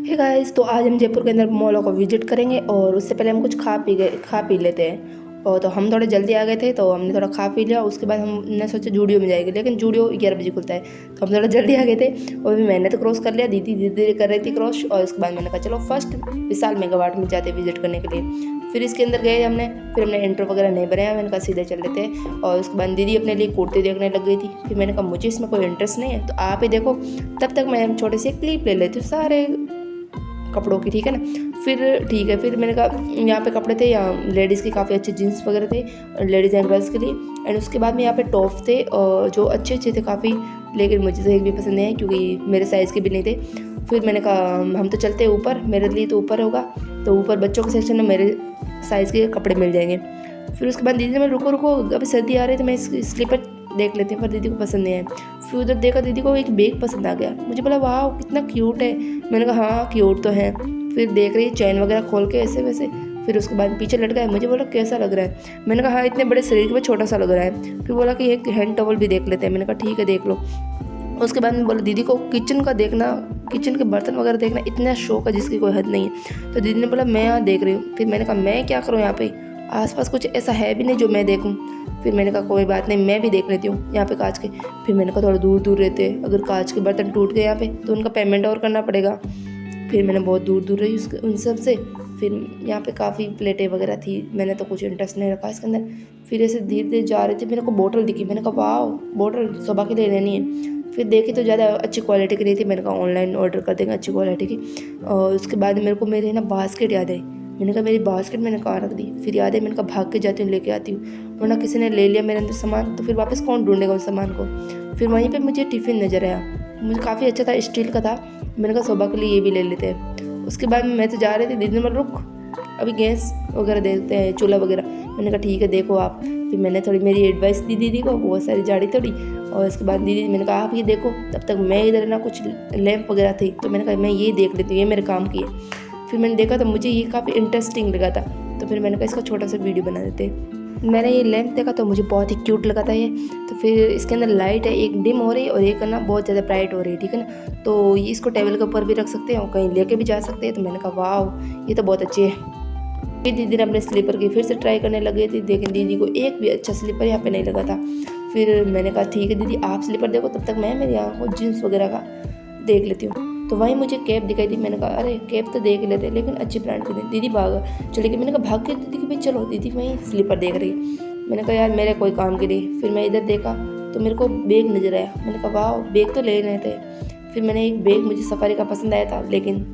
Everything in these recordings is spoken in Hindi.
हे गाइस, तो आज हम जयपुर के अंदर मॉलों को विजिट करेंगे और उससे पहले हम कुछ खा पी लेते हैं। और तो हम थोड़े जल्दी आ गए थे तो हमने थोड़ा खा पी लिया। उसके बाद हमने सोचा जूडियो में जाएंगे, लेकिन जूडियो 11 बजे खुलता है, तो हम थोड़ा जल्दी आ गए थे। और भी मैंने तो क्रॉस कर लिया, दीदी धीरे धीरे कर रही थी क्रॉस। और उसके बाद मैंने कहा चलो फर्स्ट विशाल मेगामार्ट में जाते विजिट करने के लिए। फिर इसके अंदर गए हमने, फिर हमने इंट्रो वगैरह नहीं बनाया, मैंने कहा सीधे चल लेते हैं। और उसके बाद दीदी अपने लिए कुर्ती देखने लग गई थी। फिर मैंने कहा मुझे इसमें कोई इंटरेस्ट नहीं है, तो आप ही देखो। तब तक मैं छोटी सी क्लिप ले लेती हूँ सारे कपड़ों की, ठीक है ना। फिर ठीक है, फिर मैंने कहा यहाँ पे कपड़े थे, यहाँ लेडीज़ के काफ़ी अच्छे जीन्स वगैरह थे लेडीज़ एंड गर्ल्स के लिए। एंड उसके बाद में यहाँ पे टॉप थे और जो अच्छे अच्छे थे काफ़ी, लेकिन मुझे तो एक भी पसंद नहीं है क्योंकि मेरे साइज़ के भी नहीं थे। फिर मैंने कहा हम तो चलते हैं ऊपर, मेरे लिए तो ऊपर होगा, तो ऊपर बच्चों के सेक्शन में मेरे साइज़ के कपड़े मिल जाएंगे। फिर उसके बाद दीदी ने मैं रुको रुको अभी सर्दी आ रही थी, मैं स्लीपर देख लेती हूँ, पर दीदी को पसंद नहीं आया। फिर उधर देखा, दीदी को एक बैग पसंद आ गया। मुझे बोला वाह कितना क्यूट है। मैंने कहा हाँ क्यूट तो है। फिर देख रही चैन वगैरह खोल के ऐसे वैसे। फिर उसके बाद पीछे लटका है, मुझे बोला कैसा लग रहा है। मैंने कहा हाँ इतने बड़े शरीर में छोटा सा लग रहा है। फिर बोला कि एक हैंड टॉवल भी देख लेते हैं। मैंने कहा ठीक है देख लो। उसके बाद में बोला दीदी को किचन का देखना, किचन के बर्तन वगैरह देखना इतना शौक है जिसकी कोई हद नहीं है। तो दीदी ने बोला मैं यहाँ देख रही हूँ। फिर मैंने कहा मैं क्या करूँ, यहाँ पे आसपास कुछ ऐसा है भी नहीं जो मैं देखूँ। फिर मैंने कहा कोई बात नहीं, मैं भी देख लेती हूँ यहाँ पे कांच के। फिर मैंने कहा थोड़ा दूर दूर रहते हैं, अगर कांच के बर्तन टूट गए यहाँ पे तो उनका पेमेंट और करना पड़ेगा। फिर मैंने बहुत दूर दूर रही उन सब से। फिर यहाँ पे काफ़ी प्लेटें वगैरह थी, मैंने तो कुछ इंटरेस्ट नहीं रखा इसके अंदर। फिर ऐसे धीरे धीरे जा रही थी, मेरे को बोतल दिखी, मैंने कहा वाह बोतल सुबह के लिए लेनी है। फिर देखी तो ज़्यादा अच्छी क्वालिटी की नहीं थी, मैंने कहा ऑनलाइन ऑर्डर कर देंगे अच्छी क्वालिटी की। और उसके बाद मेरे को मेरी ना बास्केट याद आई। मैंने कहा मेरी बास्केट मैंने कहाँ रख दी। फिर याद है मैंने कहा भाग के जाती हूँ लेके आती हूँ, वरना किसी ने ले लिया मेरे अंदर सामान तो फिर वापस कौन ढूंढेगा उस सामान को। फिर वहीं पे मुझे टिफ़िन नज़र आया, मुझे काफ़ी अच्छा था, स्टील का था। मैंने कहा सुबह के लिए ये भी ले लेते हैं। उसके बाद मैं तो जा रही थी, दीदी ने बोला रुक अभी गैस वगैरह देखते हैं, चूल्हा वगैरह। मैंने कहा ठीक है देखो आप। फिर मैंने थोड़ी मेरी एडवाइस दी दीदी को, बहुत सारी झाड़ी थोड़ी। और उसके बाद दीदी मैंने कहा आप ये देखो। तब तक मैं इधर ना कुछ लैंप वगैरह थी, तो मैंने कहा मैं ये देख लेती हूँ, ये मेरे काम की है। फिर मैंने देखा तो मुझे ये काफ़ी इंटरेस्टिंग लगा था, तो फिर मैंने कहा इसका छोटा सा वीडियो बना देते। मैंने ये लैंप देखा तो मुझे बहुत ही क्यूट लगा था ये। तो फिर इसके अंदर लाइट है, एक डिम हो रही है और एक ना बहुत ज़्यादा ब्राइट हो रही है, ठीक है ना। तो ये इसको टेबल के ऊपर भी रख सकते हैं और कहीं लेके भी जा सकते हैं। तो मैंने कहा वाह ये तो बहुत अच्छी है। फिर दीदी ने अपने स्लीपर की फिर से ट्राई करने लगे थे, लेकिन दीदी को एक भी अच्छा स्लीपर यहाँ पे नहीं लगा था। फिर मैंने कहा ठीक है दीदी आप स्लीपर देखो, तब तक मैं मेरे यहाँ को जीन्स वगैरह का देख लेती हूँ। तो वहीं मुझे कैप दिखाई दी, मैंने कहा अरे कैप तो देख लेते लेकिन अच्छी ब्रांड की थी। दीदी भाग चली गई, मैंने कहा भाग के दीदी की भाई चलो, दीदी वहीं स्लीपर देख रही। मैंने कहा यार मेरे कोई काम की नहीं। फिर मैं इधर देखा तो मेरे को बैग नज़र आया, मैंने कहा वाह बैग तो ले रहे थे। फिर मैंने एक बैग मुझे सफारी का पसंद आया था, लेकिन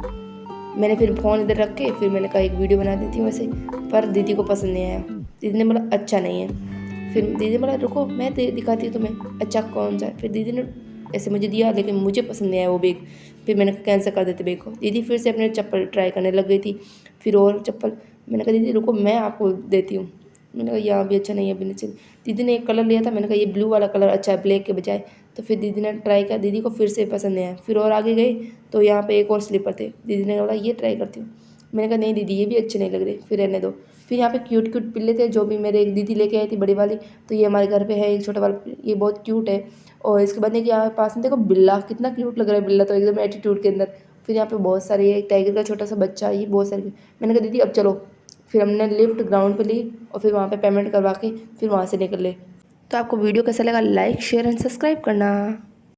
मैंने फिर फ़ोन इधर रख के फिर मैंने कहा एक वीडियो बना देती हूँ वैसे, पर दीदी को पसंद नहीं आया। दीदी ने बोला अच्छा नहीं है। फिर दीदी ने बोला रुको मैं दिखाती हूँ तुम्हें अच्छा कौन सा है। फिर दीदी ने ऐसे मुझे दिया, लेकिन मुझे पसंद नहीं आया वो बैग। फिर मैंने कैंसिल कर देते बैग को। दीदी फिर से अपने चप्पल ट्राई करने लग गई थी, फिर और चप्पल। मैंने कहा दीदी रुको मैं आपको देती हूँ। मैंने कहा यहाँ भी अच्छा नहीं है, भी नीचे। दीदी ने एक कलर लिया था, मैंने कहा ये ब्लू वाला कलर अच्छा है ब्लैक के बजाय। तो फिर दीदी ने ट्राई किया, दीदी को फिर से पसंद नहीं आया। फिर और आगे गई तो यहाँ पे एक और स्लीपर थे, दीदी ने बोला ये ट्राई करती हूँ। मैंने कहा नहीं दीदी ये भी अच्छे नहीं लग रहे, फिर रहने दो। फिर यहाँ पे क्यूट क्यूट पिल्ले थे जो भी मेरे एक दीदी लेके आई थी बड़ी वाली, तो ये हमारे घर पे है एक छोटा वाला, ये बहुत क्यूट है। और इसके बाद देखिए यहाँ पास में देखो बिल्ला कितना क्यूट लग रहा है, बिल्ला तो एकदम एटीट्यूड के अंदर। फिर यहाँ पे बहुत सारे एक टाइगर का छोटा सा बच्चा, ये बहुत सारे। मैंने कहा दीदी अब चलो। फिर हमने लिफ्ट ग्राउंड पे ली और फिर वहाँ पे पेमेंट करवा के फिर वहाँ से निकल ले। तो आपको वीडियो कैसा लगा, लाइक शेयर एंड सब्सक्राइब करना।